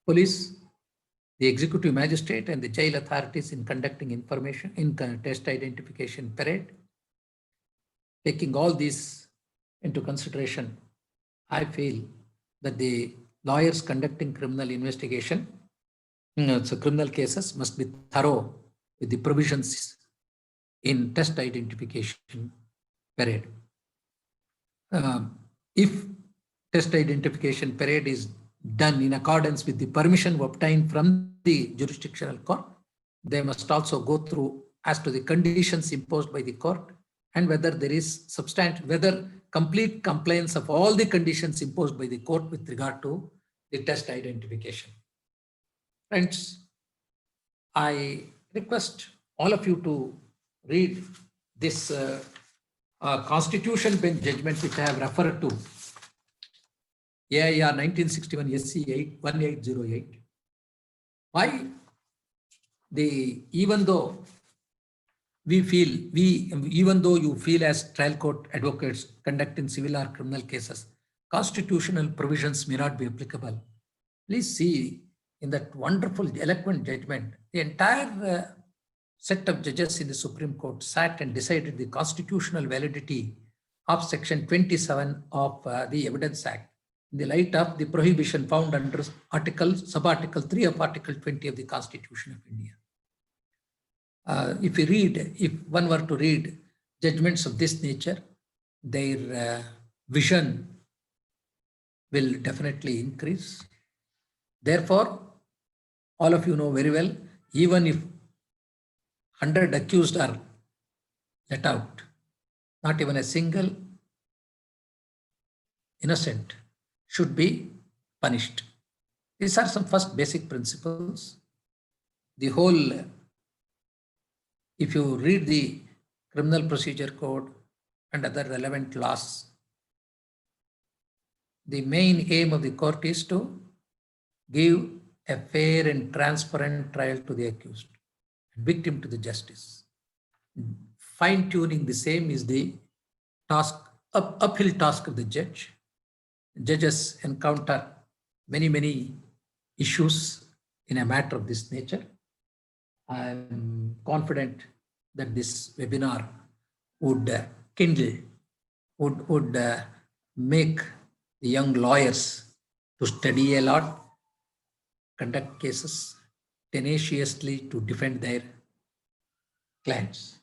police, the executive magistrate, and the jail authorities in conducting information in test identification parade. Taking all these into consideration, I feel that the lawyers conducting criminal investigation, so criminal cases, must be thorough with the provisions in test identification parade. If test identification parade is done in accordance with the permission obtained from the jurisdictional court, they must also go through as to the conditions imposed by the court and whether there is whether complete compliance of all the conditions imposed by the court with regard to the test identification. Friends, I request all of you to read this Constitution Bench judgment which I have referred to, AIR 1961 SC 1808. Why even though you feel as trial court advocates conducting civil or criminal cases, constitutional provisions may not be applicable. Please see in that wonderful, eloquent judgment, the entire set of judges in the Supreme Court sat and decided the constitutional validity of Section 27 of the Evidence Act in the light of the prohibition found under sub-article 3 of Article 20 of the Constitution of India. If one were to read judgments of this nature, their vision will definitely increase. Therefore, all of you know very well, even if 100 accused are let out, not even a single innocent should be punished. These are some first basic principles. The whole, if you read the Criminal Procedure Code and other relevant laws, the main aim of the court is to give a fair and transparent trial to the accused and victim to the justice. Fine-tuning the same is the task, uphill task of the judge. Judges encounter many issues in a matter of this nature. I'm confident that this webinar would kindle would make the young lawyers to study a lot, conduct cases tenaciously to defend their clients.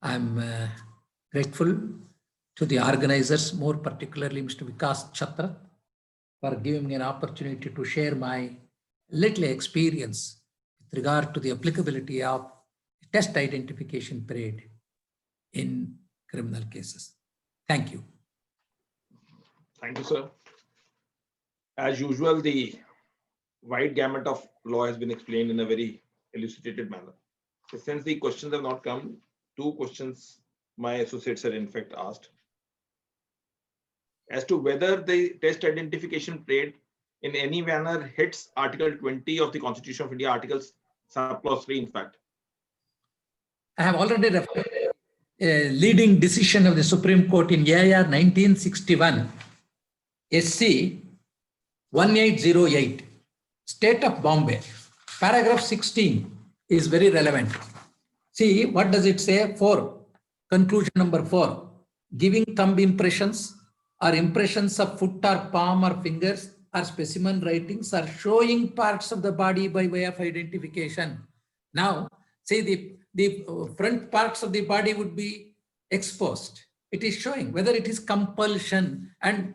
I'm grateful to the organizers, more particularly Mr. Vikas Chatra, for giving me an opportunity to share my little experience with regard to the applicability of test identification parade in criminal cases. Thank you. Thank you, sir. As usual, the wide gamut of law has been explained in a very elucidated manner. So since the questions have not come, 2 questions my associates had in fact asked as to whether the test identification parade in any manner hits Article 20 of the Constitution of India, Articles subclause 3, in fact. I have already referred a leading decision of the Supreme Court in AIR 1961, SC 1808, State of Bombay. Paragraph 16 is very relevant. See, what does it say? 4, conclusion number 4, giving thumb impressions or impressions of foot or palm or fingers or specimen writings or showing parts of the body by way of identification. Now, say the front parts of the body would be exposed. It is showing whether it is compulsion and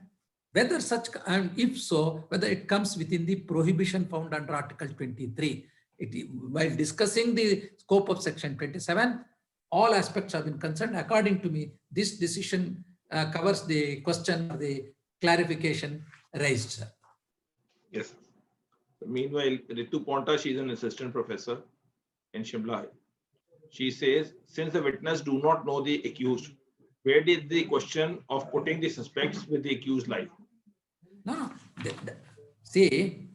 whether such, and if so, whether it comes within the prohibition found under Article 23. While discussing the scope of Section 27, all aspects have been concerned. According to me, this decision covers the question of the clarification raised, sir. Yes. Meanwhile, Ritu Ponta, she is an assistant professor in Shimla. She says, since the witness do not know the accused, where did the question of putting the suspects with the accused lie? No. See,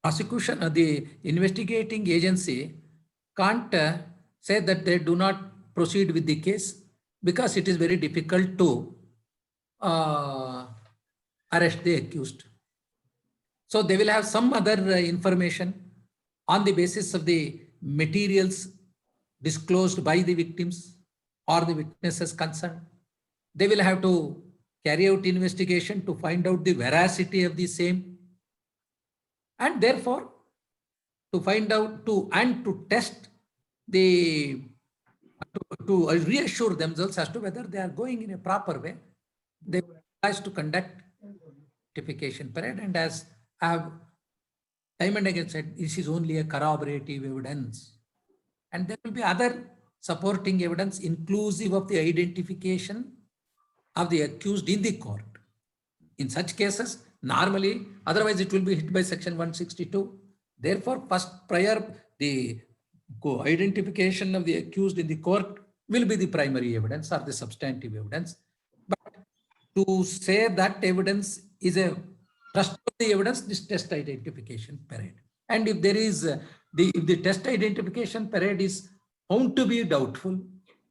prosecution or the investigating agency can't say that they do not proceed with the case because it is very difficult to arrest the accused. So they will have some other information on the basis of the materials disclosed by the victims or the witnesses concerned. They will have to carry out investigation to find out the veracity of the same. And therefore, to find out to test the, to reassure themselves as to whether they are going in a proper way, they have to conduct identification parade. And as I have time and again said, this is only a corroborative evidence. And there will be other supporting evidence inclusive of the identification of the accused in the court. In such cases, normally, otherwise it will be hit by Section 162. Therefore, first prior the identification of the accused in the court will be the primary evidence or the substantive evidence. But to say that evidence is a trustworthy evidence, this test identification parade. And if there is if the test identification parade is found to be doubtful,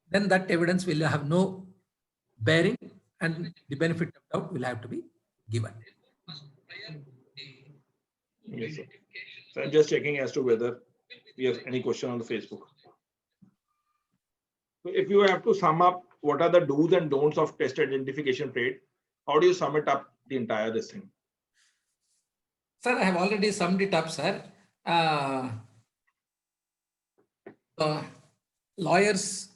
then that evidence will have no bearing and the benefit of doubt will have to be given. Yes, sir. So I'm just checking as to whether we have any question on the Facebook. So if you have to sum up what are the do's and don'ts of test identification parade, how do you sum it up the entire this thing? Sir, I have already summed it up, sir. Lawyers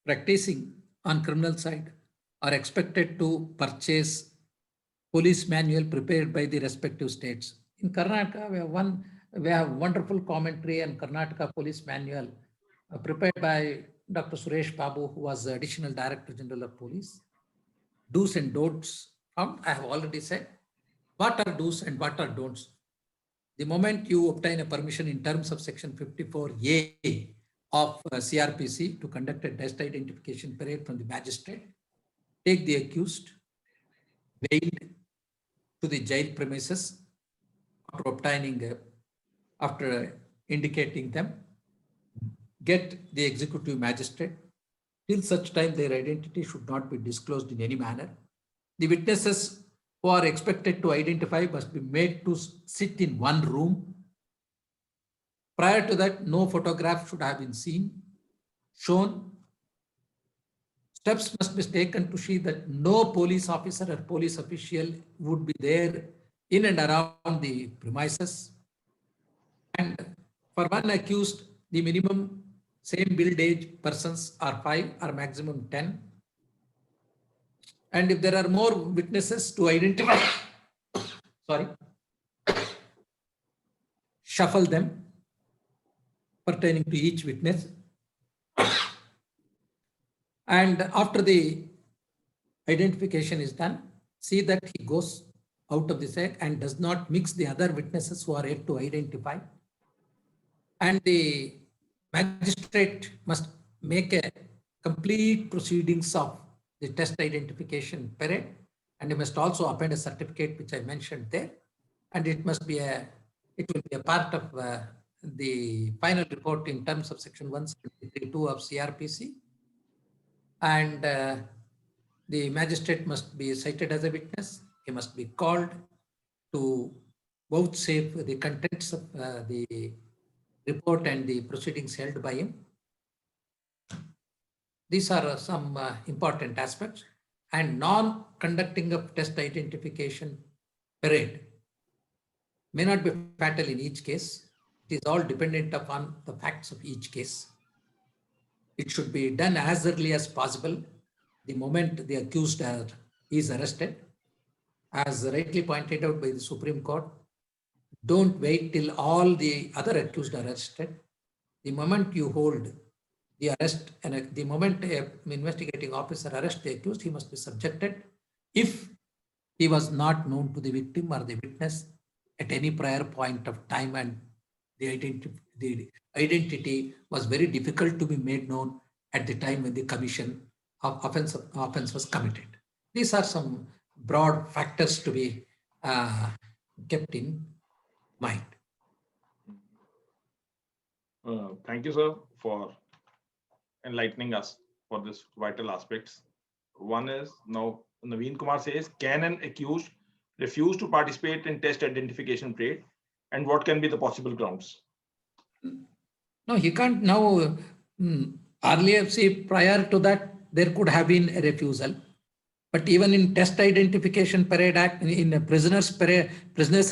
practicing on criminal side are expected to purchase police manual prepared by the respective states. In Karnataka, we have wonderful commentary on Karnataka police manual prepared by Dr. Suresh Babu, who was the Additional Director General of Police. Do's and don'ts found, I have already said. What are do's and what are don'ts? The moment you obtain a permission in terms of Section 54A of CRPC to conduct a test identification parade from the magistrate, take the accused, bailed to the jail premises after indicating them, get the executive magistrate. Till such time, their identity should not be disclosed in any manner. The witnesses who are expected to identify must be made to sit in one room. Prior to that, no photograph should have been seen, shown. steps must be taken to see that no police officer or police official would be there in and around the premises. And for one accused, the minimum same billed age persons are 5 or maximum 10. And if there are more witnesses to identify, shuffle them pertaining to each witness. And after the identification is done, see that he goes out of the set and does not mix the other witnesses who are yet to identify. And the magistrate must make a complete proceedings of the test identification period, and he must also append a certificate which I mentioned there, and it will be a part of the final report in terms of section 173(2) of CRPC. And the magistrate must be cited as a witness. He must be called to vouchsafe the contents of the report and the proceedings held by him. These are some important aspects. And non-conducting of test identification parade may not be fatal in each case. It is all dependent upon the facts of each case. It should be done as early as possible, the moment the accused is arrested. As rightly pointed out by the Supreme Court, don't wait till all the other accused are arrested. The moment you hold the arrest and the moment an investigating officer arrests the accused, he must be subjected if he was not known to the victim or the witness at any prior point of time, and the identity was very difficult to be made known at the time when the commission of offense was committed. These are some broad factors to be kept in mind. Thank you, sir, for enlightening us for this vital aspects. One is, now Naveen Kumar says, can an accused refuse to participate in test identification parade, and what can be the possible grounds? No, he can't now. Earlier, see, prior to that, there could have been a refusal. But even in Test Identification Parade Act, in the Prisoners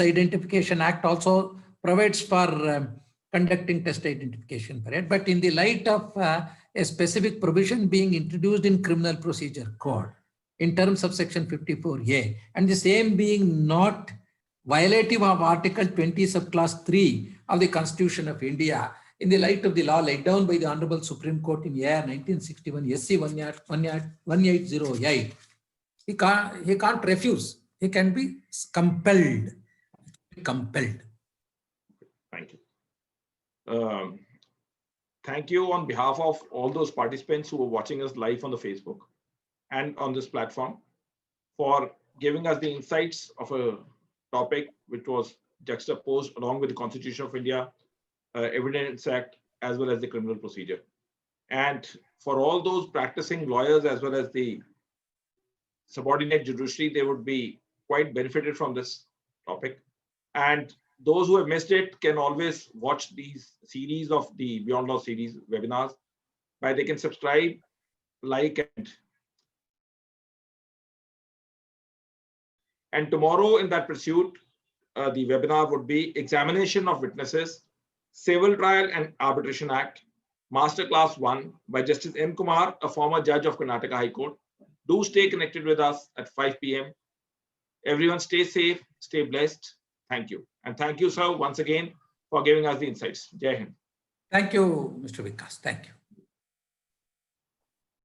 Identification Act also provides for conducting test identification parade. But in the light of a specific provision being introduced in Criminal Procedure Code in terms of Section 54A, and the same being not violative of Article 20 subclass 3 of the Constitution of India, in the light of the law laid down by the Honorable Supreme Court in year 1961, SC 1808, he can't refuse. He can be compelled. Compelled. Thank you. Thank you on behalf of all those participants who are watching us live on the Facebook and on this platform for giving us the insights of a topic which was juxtaposed along with the Constitution of India, Evidence Act, as well as the criminal procedure. And for all those practicing lawyers as well as the subordinate judiciary, they would be quite benefited from this topic. And those who have missed it can always watch these series of the Beyond Law series webinars, where they can subscribe, like, and tomorrow in that pursuit, the webinar would be Examination of Witnesses, Civil Trial and Arbitration Act, Masterclass 1 by Justice M. Kumar, a former judge of Karnataka High Court. Do stay connected with us at 5 p.m. Everyone stay safe, stay blessed. Thank you. And thank you, sir, once again for giving us the insights. Jai Hind. Thank you, Mr. Vikas. Thank you.